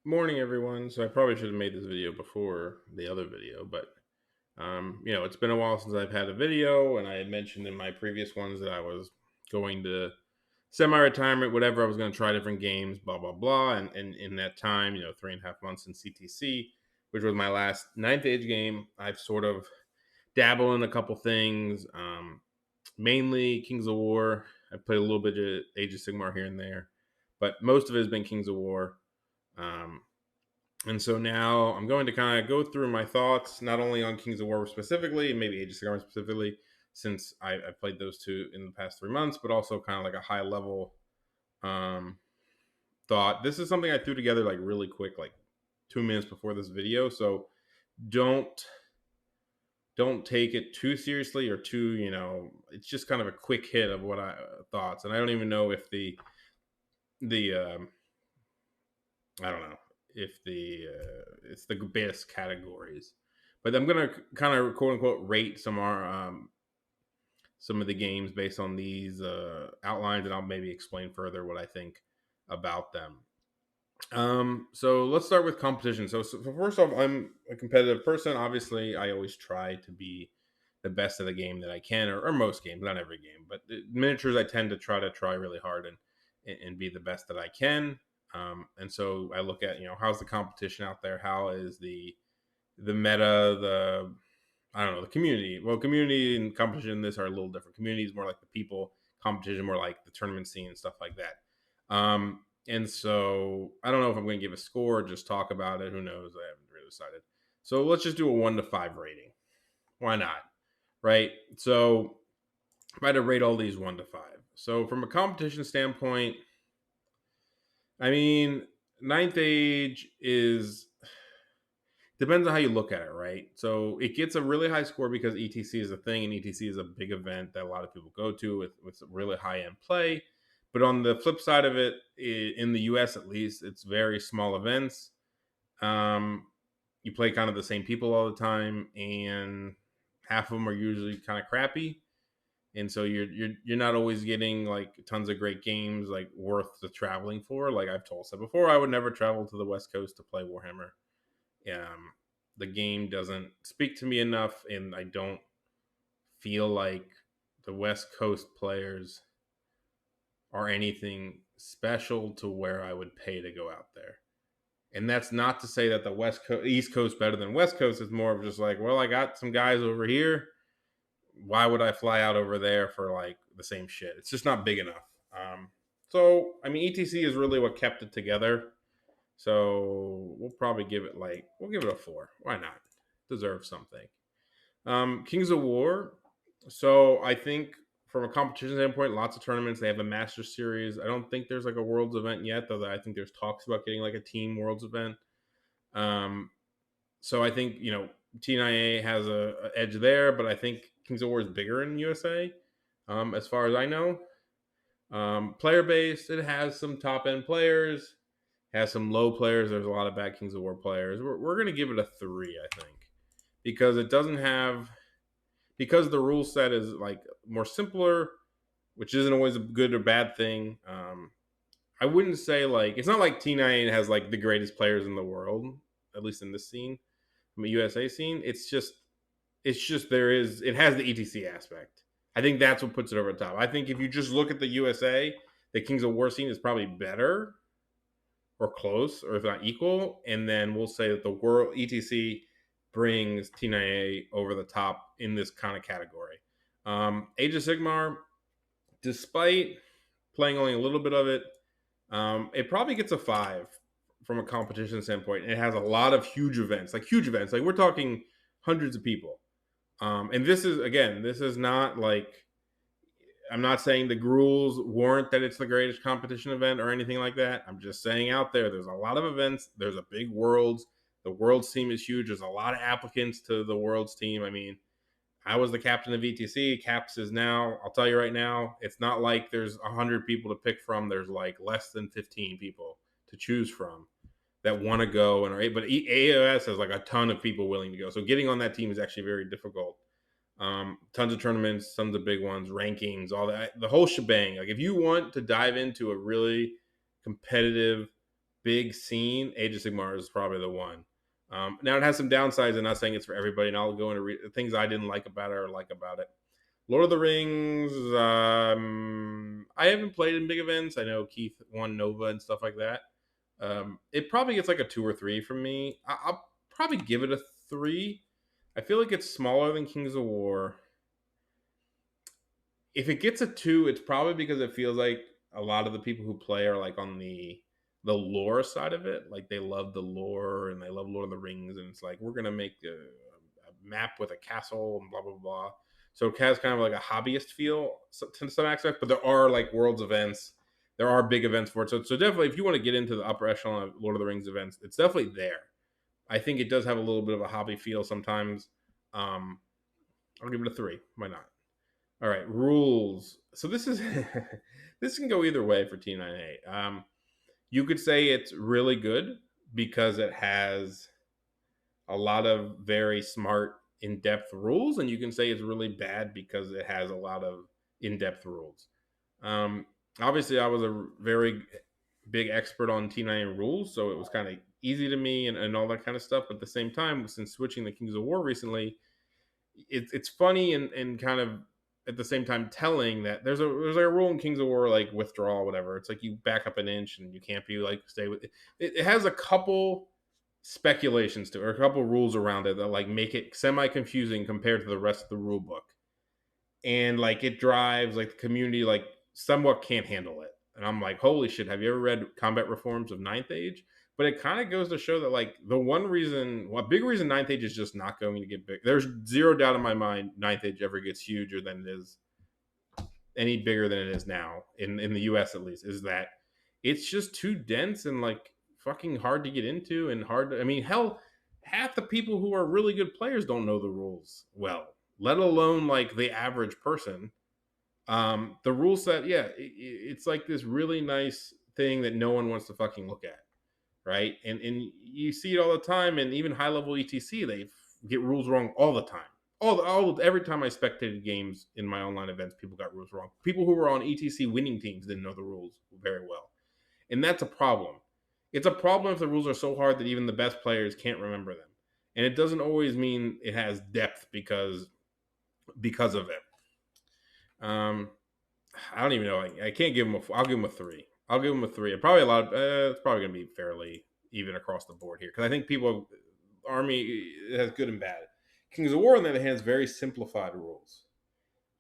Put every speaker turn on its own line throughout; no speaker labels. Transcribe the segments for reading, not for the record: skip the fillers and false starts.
Morning, everyone. So I probably should have made this video before the other video, but it's been a while since I've had a video, and I had mentioned in my previous ones that I was going to semi-retirement, whatever. I was going to try different games, blah blah blah, and in that time, 3.5 months in CTC, which was my last ninth age game, I've sort of dabbled in a couple things, mainly Kings of War. I played a little bit of Age of Sigmar here and there, but most of it has been Kings of War. Um, and so now I'm going to kind of go through my thoughts, not only on Kings of War specifically, and maybe Age of Sigmar specifically, since I played those two in the past 3 months, but also kind of like a high level um, thought. This is something I threw together like really quick, like 2 minutes before this video. So don't don't take it too seriously or too, it's just kind of a quick hit of what I thoughts. And I don't even know if the I don't know if the it's the best categories, but I'm gonna kind of quote unquote rate some of the games based on these outlines, and I'll maybe explain further what I think about them. So let's start with competition. So first off, I'm a competitive person. Obviously, I always try to be the best of the game that I can, or most games, not every game, but miniatures. I tend to try really hard and be the best that I can. And so I look at how's the competition out there? How is the meta? The I don't know the community. Well, community and competition in this are a little different. Community is more like the people. Competition more like the tournament scene and stuff like that. And so I don't know if I'm going to give a score or just talk about it. Who knows? I haven't really decided. So let's just do a 1 to 5 rating. Why not? Right. So if I had to rate all these 1 to 5. So from a competition standpoint, I mean, ninth age is depends on how you look at it, right? So it gets a really high score because ETC is a thing, and ETC is a big event that a lot of people go to with really high end play. But on the flip side of it, in the US at least, it's very small events. Um, you play kind of the same people all the time, and half of them are usually kind of crappy. And so you're not always getting like tons of great games like worth the traveling for. Like I've told said before, I would never travel to the West Coast to play Warhammer. um, the game doesn't speak to me enough, and I don't feel like the West Coast players are anything special to where I would pay to go out there. And that's not to say that the East Coast better than West Coast. It's more of just like, well, I got some guys over here. Why would I fly out over there for like the same shit? It's just not big enough. So I mean, ETC is really what kept it together. So we'll give it a 4. Why not? Deserve something. Kings of War. So I think from a competition standpoint, lots of tournaments. They have a Master Series. I don't think there's like a Worlds event yet, though. I think there's talks about getting like a Team Worlds event. Um, so I think T9A has a edge there, but I think Kings of War is bigger in USA, as far as I know. Player base, it has some top end players, has some low players. There's a lot of bad Kings of War players. We're going to give it a 3, I think, because it doesn't have because the rule set is like more simpler, which isn't always a good or bad thing. I wouldn't say like it's not like T9 has like the greatest players in the world, at least in this scene, from a USA scene. It's just it has the ETC aspect. I think that's what puts it over the top. I think if you just look at the USA, the Kings of War scene is probably better or close, or if not equal. And then we'll say that the world ETC brings T9A over the top in this kind of category. Age of Sigmar, despite playing only a little bit of it, it probably gets a 5 from a competition standpoint. It has a lot of huge events, like huge events. Like we're talking hundreds of people. And this is not like I'm not saying the rules warrant that it's the greatest competition event or anything like that. I'm just saying out there's a lot of events. There's a big worlds. The worlds team is huge. There's a lot of applicants to the worlds team. I mean, I was the captain of VTC. Caps is now. I'll tell you right now, it's not like there's 100 people to pick from. There's like less than 15 people to choose from that want to go and are. But AOS has like a ton of people willing to go. So getting on that team is actually very difficult. Tons of tournaments, tons of big ones, rankings, all that, the whole shebang. Like if you want to dive into a really competitive big scene, Age of Sigmar is probably the one. Now it has some downsides. I'm not saying it's for everybody, and I'll go into things I didn't like about it or like about it. Lord of the Rings. I haven't played in big events. I know Keith won Nova and stuff like that. It probably gets like a 2 or 3 from me. I'll probably give it a 3. I feel like it's smaller than Kings of War. If it gets a 2, it's probably because it feels like a lot of the people who play are like on the lore side of it. Like they love the lore and they love Lord of the Rings, and it's like we're gonna make a map with a castle and blah blah blah. So it has kind of like a hobbyist feel to some aspect, but there are like worlds events. There are big events for it. So definitely, if you want to get into the upper echelon of Lord of the Rings events, it's definitely there. I think it does have a little bit of a hobby feel sometimes. Um, I'll give it a 3. Why not? All right, rules. So this is this can go either way for T9A. You could say it's really good because it has a lot of very smart, in-depth rules, and you can say it's really bad because it has a lot of in-depth rules. Um, Obviously, I was a very big expert on T9 rules, so it was kind of easy to me and all that kind of stuff. But at the same time, since switching the Kings of War recently, it's funny and kind of at the same time telling that there's like a rule in Kings of War like withdrawal, whatever. It's like you back up an inch and you can't be like stay with it. It has a couple speculations to it, or a couple rules around it that like make it semi confusing compared to the rest of the rule book, and like it drives like the community like somewhat can't handle it. And I'm like, holy shit, have you ever read Combat Reforms of Ninth Age? But it kind of goes to show that like the one reason, well, big reason Ninth Age is just not going to get big. There's zero doubt in my mind Ninth Age ever gets huger than it is, any bigger than it is now in the US at least, is that it's just too dense and like fucking hard to get into and hard to, I mean, hell, half the people who are really good players don't know the rules well, let alone like the average person. The rule set, yeah, it's like this really nice thing that no one wants to fucking look at, right? And you see it all the time, and even high level ETC, they get rules wrong all the time. Every time I spectated games in my online events, people got rules wrong. People who were on ETC winning teams didn't know the rules very well, and that's a problem. It's a problem if the rules are so hard that even the best players can't remember them, and it doesn't always mean it has depth because of it. I don't even know. I can't give him a. I'll give him a 3. I'll give him a 3. Probably a lot. It's probably going to be fairly even across the board here because I think people Army has good and bad. Kings of War, on the other hand, has very simplified rules.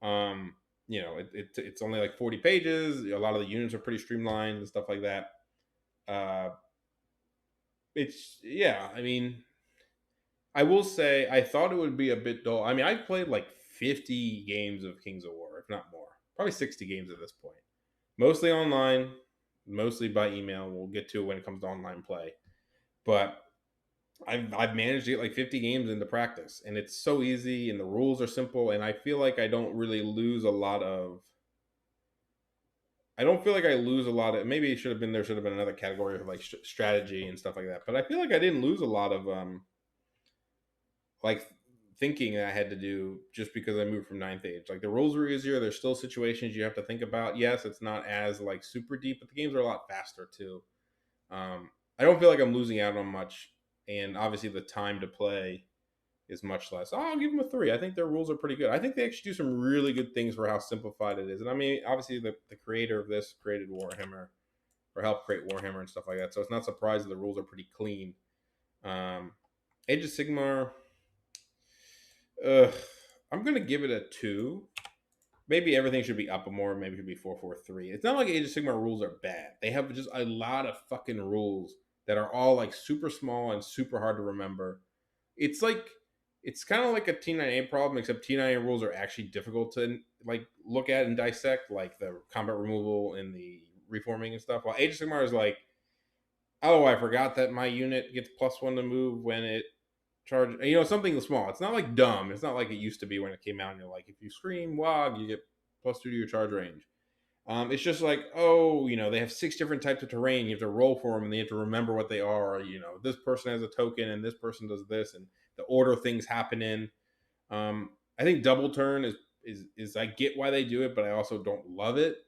It's only like 40 pages. A lot of the units are pretty streamlined and stuff like that. It's yeah. I mean, I will say I thought it would be a bit dull. I mean, I played like 50 games of Kings of War, if not more. Probably 60 games at this point. Mostly online, mostly by email. We'll get to it when it comes to online play. But I've managed to get like 50 games into practice, and it's so easy, and the rules are simple, and I feel like I don't really lose a lot of. I don't feel like I lose a lot of. Maybe it should have been there. Should have been another category of like strategy and stuff like that. But I feel like I didn't lose a lot of like thinking I had to do just because I moved from Ninth Age. Like the rules were easier. There's still situations you have to think about. Yes, it's not as like super deep, but the games are a lot faster too. I don't feel like I'm losing out on much, and obviously the time to play is much less. I'll give them a 3. I think their rules are pretty good. I think they actually do some really good things for how simplified it is. And I mean, obviously the creator of this created Warhammer or helped create Warhammer and stuff like that. So it's not surprising the rules are pretty clean. Age of Sigmar, I'm gonna give it a 2. Maybe everything should be up more. Maybe it should be 443. It's not like Age of Sigmar rules are bad. They have just a lot of fucking rules that are all like super small and super hard to remember. It's like it's kind of like a T9A problem, except T9A rules are actually difficult to like look at and dissect, like the combat removal and the reforming and stuff. While Age of Sigmar is like, oh, I forgot that my unit gets +1 to move when it charge, something small. It's not like dumb. It's not like it used to be when it came out and you're like, if you scream wog, you get +2 to your charge range. It's just like, oh, they have 6 different types of terrain. You have to roll for them and they have to remember what they are. This person has a token and this person does this, and the order things happen in. I think double turn is I get why they do it, but I also don't love it.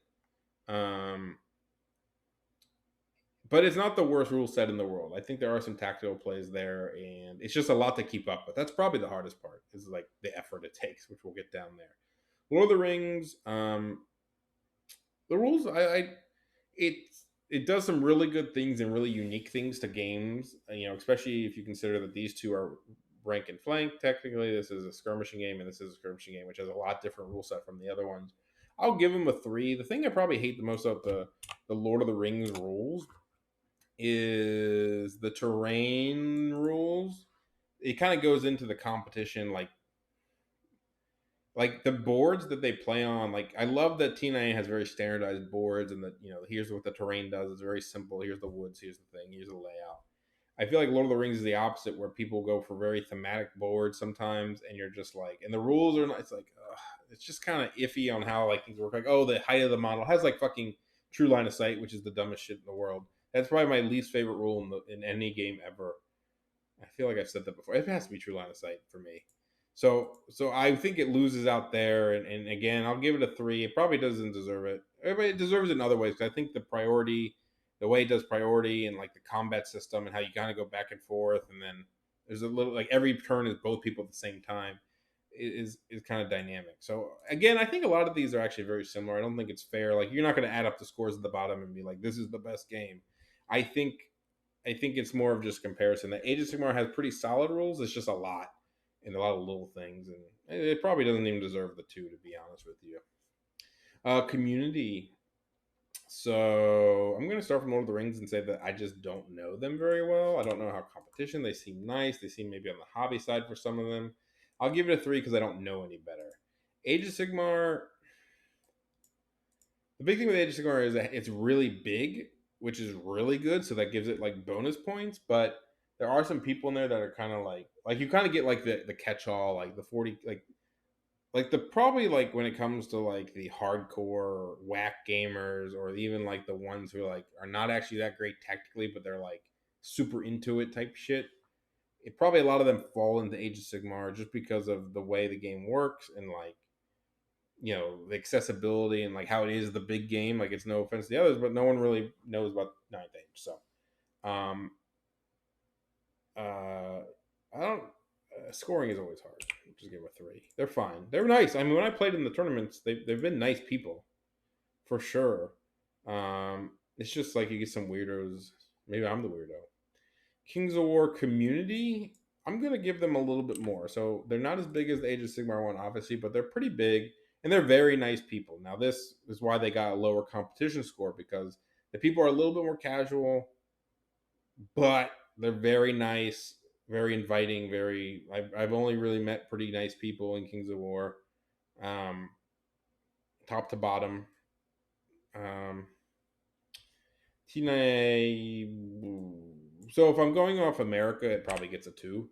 But but it's not the worst rule set in the world. I think there are some tactical plays there, and it's just a lot to keep up with. That's probably the hardest part, is like the effort it takes, which we'll get down there. Lord of the Rings, the rules, it it does some really good things and really unique things to games. Especially if you consider that these two are rank and flank. Technically, this is a skirmishing game, and this is a skirmishing game, which has a lot different rule set from the other ones. I'll give them a 3. The thing I probably hate the most about the Lord of the Rings rules is the terrain rules. It kind of goes into the competition, like the boards that they play on. Like, I love that T9 has very standardized boards, and that here's what the terrain does. It's very simple. Here's the woods. Here's the thing. Here's the layout. I feel like Lord of the Rings is the opposite, where people go for very thematic boards sometimes, and you're just like, and the rules are not. It's like, it's just kind of iffy on how like things work. Like, oh, the height of the model has like fucking true line of sight, which is the dumbest shit in the world. That's probably my least favorite rule in any game ever. I feel like I've said that before. It has to be true line of sight for me. So I think it loses out there, and again, I'll give it a 3. It probably doesn't deserve it. It deserves it in other ways, because I think the priority, the way it does priority, and like the combat system, and how you kind of go back and forth, and then there's a little like every turn is both people at the same time, is kind of dynamic. So again, I think a lot of these are actually very similar. I don't think it's fair. Like, you're not going to add up the scores at the bottom and be like, this is the best game. I think I think it's more of just comparison. The Age of Sigmar has pretty solid rules. It's just a lot, and a lot of little things, and it probably doesn't even deserve the 2, to be honest with you. Community. So I'm going to start from Lord of the Rings and say that I just don't know them very well. I don't know how competition. They seem nice. They seem maybe on the hobby side for some of them. I'll give it a 3 because I don't know any better. Age of Sigmar. The big thing with Age of Sigmar is that it's really big, which is really good. So that gives it like bonus points. But there are some people in there that are kind of like you kind of get like the catch all, like the 40, like the probably like when it comes to like the hardcore whack gamers, or even like the ones who like are not actually that great tactically, but they're like super into it type shit. It probably a lot of them fall into Age of Sigmar just because of the way the game works, and like the accessibility, and like how it is the big game. Like, it's no offense to the others, but no one really knows about Ninth Age. So um I don't scoring is always hard. Just give them a 3. They're fine. They're nice. I mean, when I played in the tournaments, they've been nice people for sure. It's just like you get some weirdos. Maybe I'm the weirdo. Kings of War community, I'm gonna give them a little bit more. So they're not as big as the Age of Sigmar one, obviously, but they're pretty big, and they're very nice people. Now, this is why they got a lower competition score, because the people are a little bit more casual, but they're very nice, very inviting. I've only really met pretty nice people in Kings of War, um, top to bottom. Um, so if I'm going off America, it probably gets a 2.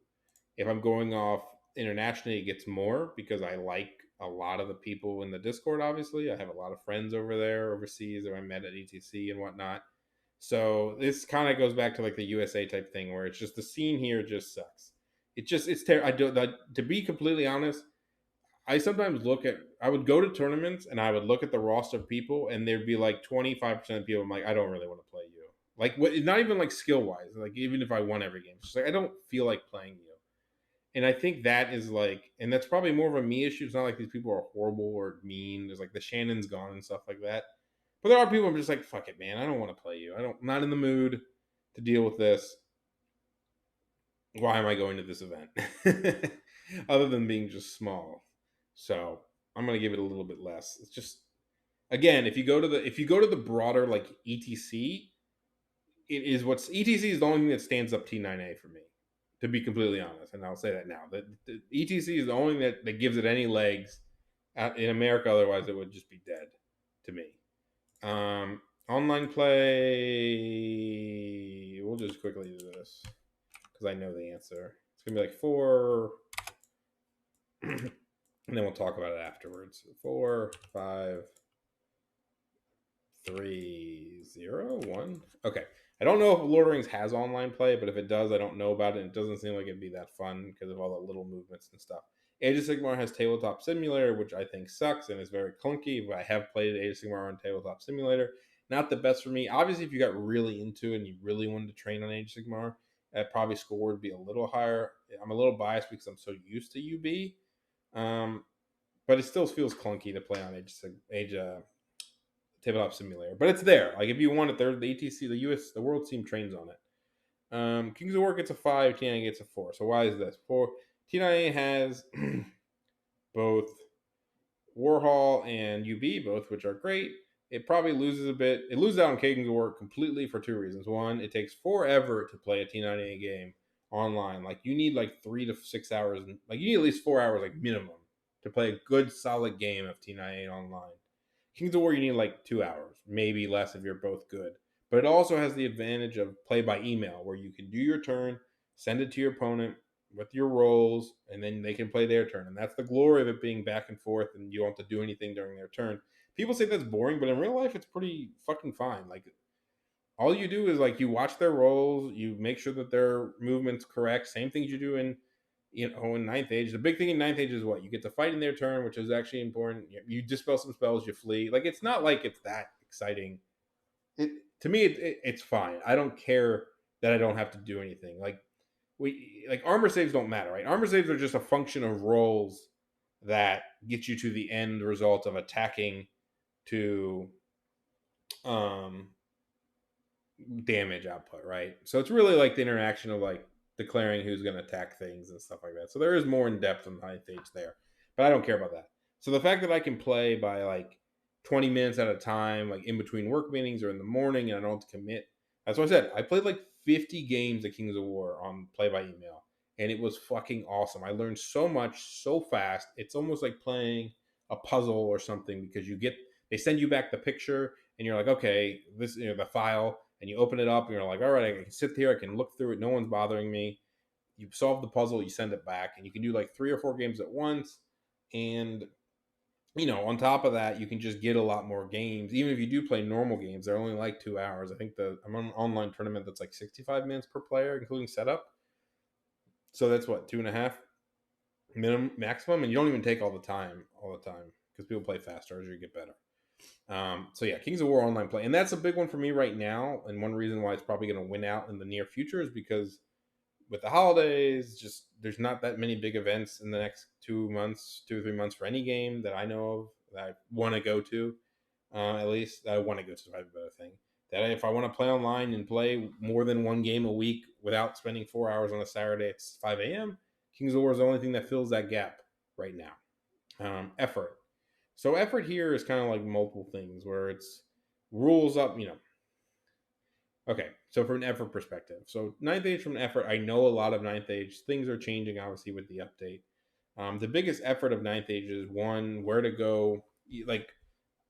If I'm going off internationally, it gets more, because I like a lot of the people in the Discord. Obviously, I have a lot of friends over there overseas that I met at ETC and whatnot. So this kind of goes back to like the USA type thing, where it's just the scene here just sucks. It's terrible. I do that, to be completely honest. I sometimes I would go to tournaments and I would look at the roster of people, and there'd be like 25% of people. I'm like, I don't really want to play you. Like, not even like skill wise. Like, even if I won every game, it's just like, I don't feel like playing you. And I think that is like, and that's probably more of a me issue. It's not like these people are horrible or mean. There's like the Shannon's gone and stuff like that. But there are people I'm just like, fuck it, man. I don't want to play you. I'm not in the mood to deal with this. Why am I going to this event? Other than being just small. So I'm gonna give it a little bit less. It's just, again, if you go to the broader like ETC, it is what's ETC is the only thing that stands up T9A for me, to be completely honest. And I'll say that now. The ETC is the only thing that gives it any legs in America. Otherwise, it would just be dead to me. Online play. We'll just quickly do this because I know the answer. It's gonna be like 4, and then we'll talk about it afterwards. 4, 5, 3, 0, 1. Okay. I don't know if Lord of the Rings has online play, but if it does, I don't know about it. It doesn't seem like it'd be that fun because of all the little movements and stuff. Age of Sigmar has Tabletop Simulator, which I think sucks and is very clunky, but I have played Age of Sigmar on Tabletop Simulator, not the best for me. Obviously, if you got really into it and you really wanted to train on Age of Sigmar, that probably score would be a little higher. I'm a little biased because I'm so used to UB, um, but it still feels clunky to play on Age Tabletop Simulator. But it's there. Like if you want it, there the ETC, the US, the World Team trains on it. Kings of War gets a 5, T9 gets a 4. So why is this? T9 has both Warhol and UB, both which are great. It probably loses a bit. It loses out on Kings of War completely for two reasons. One, it takes forever to play a T9A game online. Like you need like 3 to 6 hours. Like you need at least 4 hours, like minimum, to play a good solid game of T9A online. Kings of War, you need like 2 hours, maybe less if you're both good. But it also has the advantage of play by email, where you can do your turn, send it to your opponent with your rolls, and then they can play their turn. And that's the glory of it being back and forth, and you don't have to do anything during their turn. People say that's boring, but in real life, it's pretty fucking fine. Like all you do is like you watch their rolls, you make sure that their movement's correct. Same things you do in in ninth age. The big thing in ninth age is what you get to fight in their turn, which is actually important. You dispel some spells, you flee. Like it's not like it's that exciting. It to me, it's fine. I don't care that I don't have to do anything. Like armor saves don't matter, right? Armor saves are just a function of rolls that get you to the end result of attacking to um damage output, right? So it's really like the interaction of like declaring who's going to attack things and stuff like that. So there is more in depth in high age there, but I don't care about that. So the fact that I can play by like 20 minutes at a time, like in between work meetings or in the morning, and I don't have to commit. That's what I said. I played like 50 games of Kings of War on play by email, and it was fucking awesome. I learned so much so fast. It's almost like playing a puzzle or something because they send you back the picture, and you're like, okay, this the file, and you open it up and you're like, all right, I can sit here, I can look through it, no one's bothering me. You solve the puzzle, you send it back, and you can do like 3 or 4 games at once. And on top of that, you can just get a lot more games. Even if you do play normal games, they're only like 2 hours. I think I'm on an online tournament that's like 65 minutes per player, including setup. So that's what, 2.5 minimum maximum, and you don't even take all the time because people play faster as you get better. So yeah, Kings of War online play, and that's a big one for me right now. And one reason why it's probably going to win out in the near future is because with the holidays, just there's not that many big events in the next 2 months, 2 or 3 months for any game that I know of that I want to go to. At least that I want to go to. I have a better thing that if I want to play online and play more than one game a week without spending 4 hours on a Saturday at 5 a.m., Kings of War is the only thing that fills that gap right now. Effort. So effort here is kind of like multiple things where it's rules up, Okay, so from an effort perspective. So ninth age from effort, I know a lot of ninth age. Things are changing, obviously, with the update. The biggest effort of ninth age is one, where to go. Like,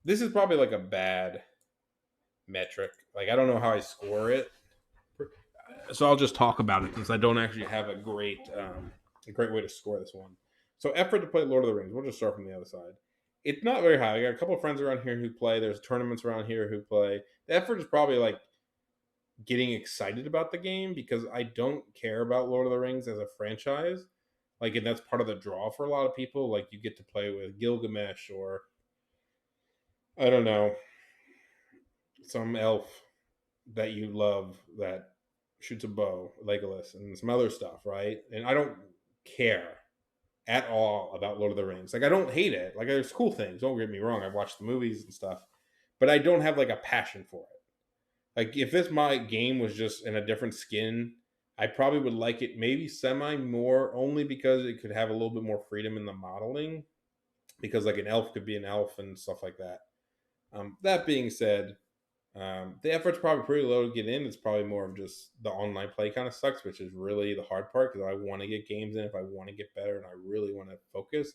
this is probably like a bad metric. Like, I don't know how I score it. So I'll just talk about it because I don't actually have a great way to score this one. So effort to play Lord of the Rings. We'll just start from the other side. It's not very high. I got a couple of friends around here who play. There's tournaments around here who play. The effort is probably like getting excited about the game because I don't care about Lord of the Rings as a franchise. Like, and that's part of the draw for a lot of people. Like, you get to play with Gilgamesh or I don't know, some elf that you love that shoots a bow, Legolas, and some other stuff, right? And I don't care at all about Lord of the Rings. Like, I don't hate it. Like, there's cool things. Don't get me wrong. I've watched the movies and stuff, but I don't have like a passion for it. Like, if this my game was just in a different skin, I probably would like it maybe semi more, only because it could have a little bit more freedom in the modeling. Because like an elf could be an elf and stuff like that. That being said, the effort's probably pretty low to get in. It's probably more of just the online play kind of sucks, which is really the hard part because I want to get games in if I want to get better and I really want to focus.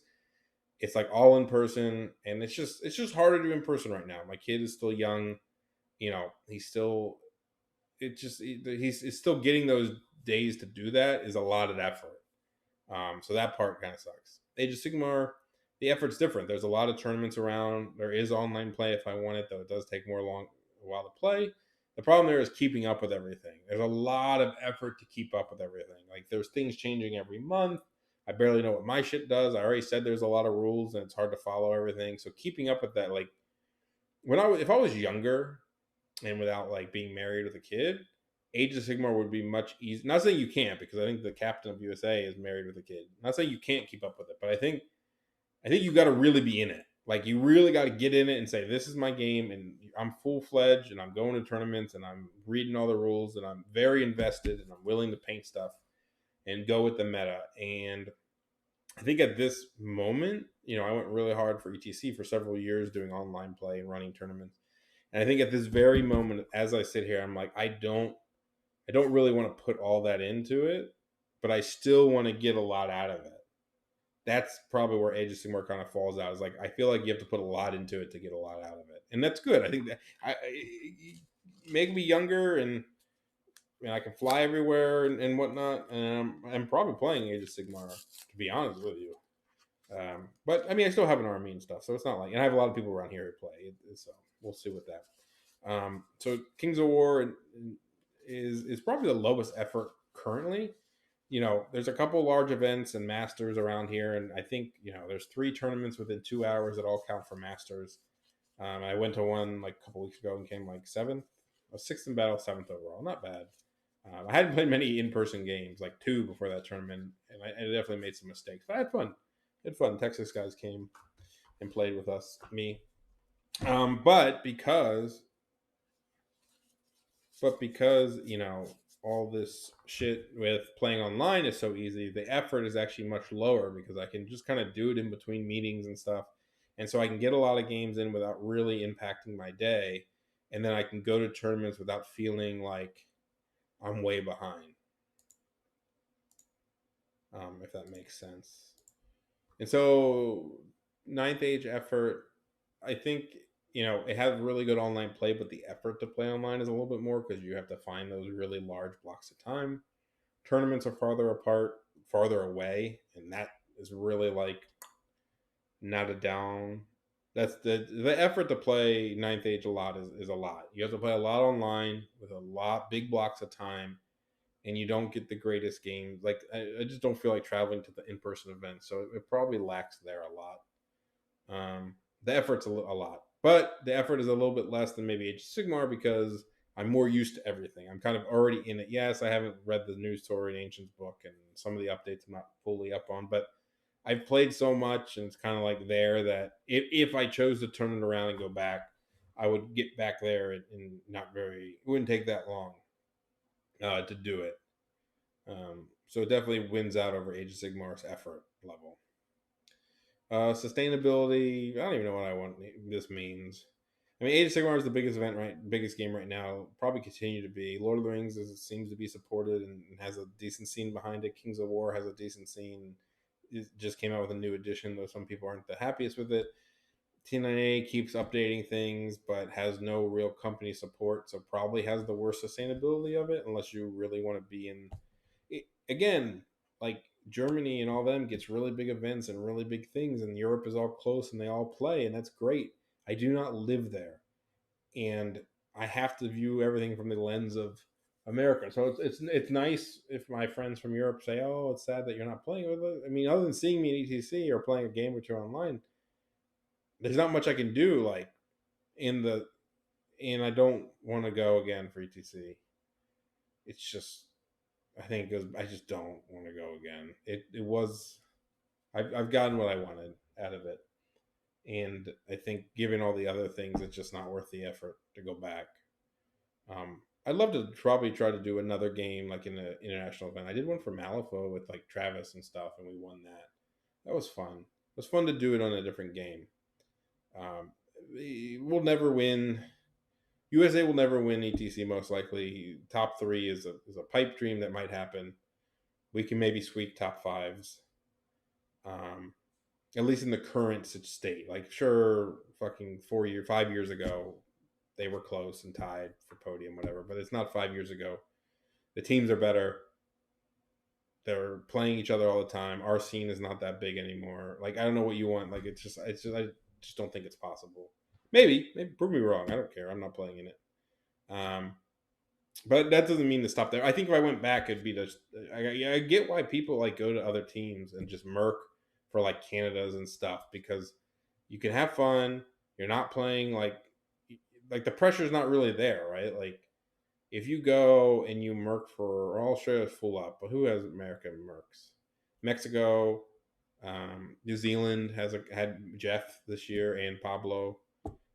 It's like all in person, and it's just harder to do in person right now. My kid is still young, he's still he's still getting those days to do that is a lot of effort. So that part kind of sucks. Age of Sigmar, the effort's different. There's a lot of tournaments around. There is online play if I want it, though it does take a while to play. The problem there is keeping up with everything. There's a lot of effort to keep up with everything. Like, there's things changing every month. I barely know what my shit does. I already said there's a lot of rules and it's hard to follow everything. So keeping up with that, like if I was younger, and without like being married with a kid, Age of Sigmar would be much easier. Not saying you can't, because I think the captain of USA is married with a kid. Not saying you can't keep up with it, but I think you got to really be in it. Like you really got to get in it and say, "This is my game, and I'm full fledged, and I'm going to tournaments, and I'm reading all the rules, and I'm very invested, and I'm willing to paint stuff and go with the meta." And I think at this moment, I went really hard for ETC for several years doing online play and running tournaments. And I think at this very moment, as I sit here, I'm like, I don't really want to put all that into it, but I still want to get a lot out of it. That's probably where Age of Sigmar kind of falls out. Is like I feel like you have to put a lot into it to get a lot out of it, and that's good. I think that make me younger, and I can fly everywhere and whatnot. And I'm probably playing Age of Sigmar, to be honest with you. But I mean, I still have an army and stuff, so it's not like, and I have a lot of people around here who play. So we'll see with that. So Kings of War is probably the lowest effort currently. There's a couple large events and masters around here, and I think there's 3 tournaments within 2 hours that all count for masters. I went to one like a couple weeks ago and came like seventh, sixth in battle, seventh overall. Not bad. I hadn't played many in-person games, like 2 before that tournament, and I definitely made some mistakes, but I had fun. Texas guys came and played with us, me. But because all this shit with playing online is so easy, the effort is actually much lower because I can just kind of do it in between meetings and stuff. And so I can get a lot of games in without really impacting my day. And then I can go to tournaments without feeling like I'm way behind. If that makes sense. And so ninth age effort, I think, it has really good online play, but the effort to play online is a little bit more because you have to find those really large blocks of time. Tournaments are farther apart, farther away, and that is really like not a down. That's the effort to play ninth age a lot is a lot. You have to play a lot online with a lot big blocks of time, and you don't get the greatest games. Like I just don't feel like traveling to the in-person events, so it probably lacks there a lot. The effort's a lot, but the effort is a little bit less than maybe Age of Sigmar because I'm more used to everything. I'm kind of already in it. Yes, I haven't read the news story in Ancient's book, and some of the updates I'm not fully up on, but I've played so much, and it's kind of like there that if I chose to turn it around and go back, I would get back there and not very. It wouldn't take that long to do it. So it definitely wins out over Age of Sigmar's effort level. Sustainability. I don't even know what this means. I mean, Age of Sigmar is the biggest game right now. Probably continue to be. Lord of the Rings seems to be supported and has a decent scene behind it. Kings of War has a decent scene. It just came out with a new edition, though some people aren't the happiest with it. T9A keeps updating things, but has no real company support, so probably has the worst sustainability of it, unless you really want to be in. Again, like Germany and all them gets really big events and really big things, and Europe is all close and they all play, and that's great. I do not live there, and I have to view everything from the lens of America. So it's nice if my friends from Europe say, "Oh, it's sad that you're not playing with it." I mean, other than seeing me in ETC or playing a game or two online, there's not much I can do. Like and I don't want to go again for ETC. It's just I think it goes. I just don't want to go again. It was. I've gotten what I wanted out of it, and I think given all the other things, it's just not worth the effort to go back. I'd love to probably try to do another game like in an international event. I did one for Malifaux with like Travis and stuff, and we won that. That was fun. It was fun to do it on a different game. We'll never win. USA will never win ETC most likely. Top 3 is a pipe dream that might happen. We can maybe sweep top 5s. At least in the current state. Like, sure, fucking 5 years ago, they were close and tied for podium, whatever. But it's not 5 years ago. The teams are better. They're playing each other all the time. Our scene is not that big anymore. Like, I don't know what you want. Like, I just don't think it's possible. Maybe prove me wrong. I don't care. I'm not playing in it. But that doesn't mean to stop there. I think if I went back, it'd be just. I get why people like go to other teams and just murk for like Canada's and stuff because you can have fun. You're not playing like like the pressure's not really there, right? Like if you go and you merc for, or Australia's full up, but who has American mercs? Mexico, New Zealand had Jeff this year and Pablo.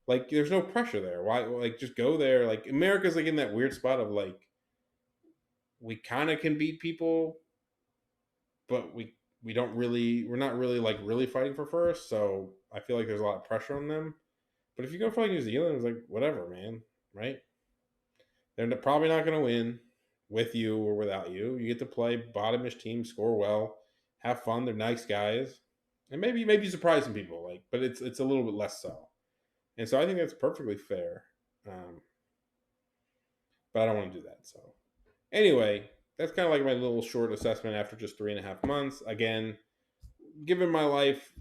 Like, there's no pressure there. Why? Like, just go there. Like, America's like in that weird spot of like we kind of can beat people, but we don't really. We're not really like really fighting for first. So I feel like there's a lot of pressure on them. But if you go for like New Zealand, it's like whatever, man. Right? They're probably not going to win with you or without you. You get to play bottomish teams, score well, have fun. They're nice guys, and maybe surprise some people. Like, but it's a little bit less so. And so I think that's perfectly fair. Um, but I don't want to do that. So anyway, that's kind of like my little short assessment after just 3.5 months. Again, given my life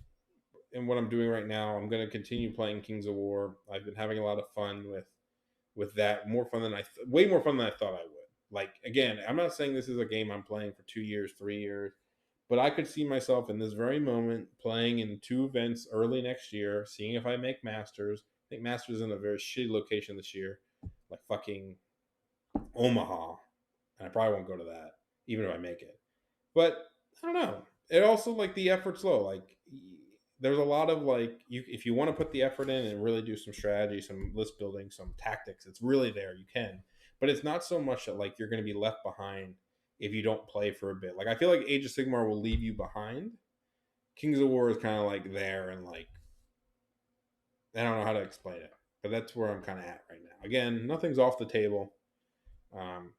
and what I'm doing right now, I'm going to continue playing Kings of War. I've been having a lot of fun with that. More fun than way more fun than I thought I would. Like again, I'm not saying this is a game I'm playing for 2 years, 3 years, but I could see myself in this very moment playing in 2 events early next year, seeing if I make Masters. I think Masters is in a very shitty location this year, like fucking Omaha, and I probably won't go to that, even if I make it. But I don't know. It also like the effort's low. Like there's a lot of like you if you want to put the effort in and really do some strategy, some list building, some tactics, it's really there. You can, but it's not so much that like you're going to be left behind if you don't play for a bit. Like I feel like Age of Sigmar will leave you behind. Kings of War is kind of like there and like I don't know how to explain it, but that's where I'm kind of at right now. Again, nothing's off the table. Um,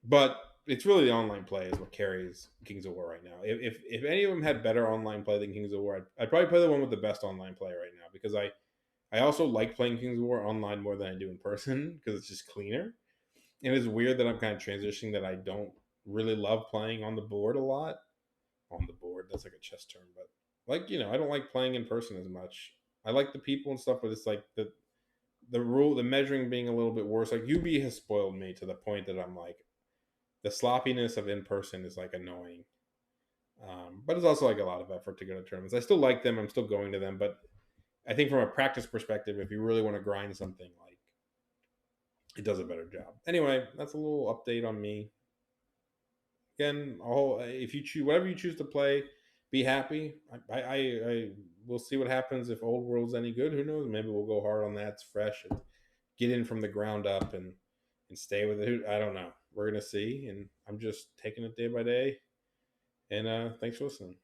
but it's really the online play is what carries Kings of War right now. If any of them had better online play than Kings of War, I'd probably play the one with the best online play right now because I also like playing Kings of War online more than I do in person because it's just cleaner. And it's weird that I'm kind of transitioning that I don't really love playing on the board a lot. On the board, that's like a chess term, but like I don't like playing in person as much. I like the people and stuff, but it's like the measuring being a little bit worse. Like UB has spoiled me to the point that I'm like the sloppiness of in person is like annoying. But it's also like a lot of effort to go to tournaments. I still like them. I'm still going to them, but I think from a practice perspective, if you really want to grind something, like it does a better job. Anyway, that's a little update on me. Again, if you choose whatever you choose to play, be happy. I we'll see what happens if Old World's any good. Who knows? Maybe we'll go hard on that. It's fresh and get in from the ground up and stay with it. I don't know. We're gonna see, and I'm just taking it day by day. And thanks for listening.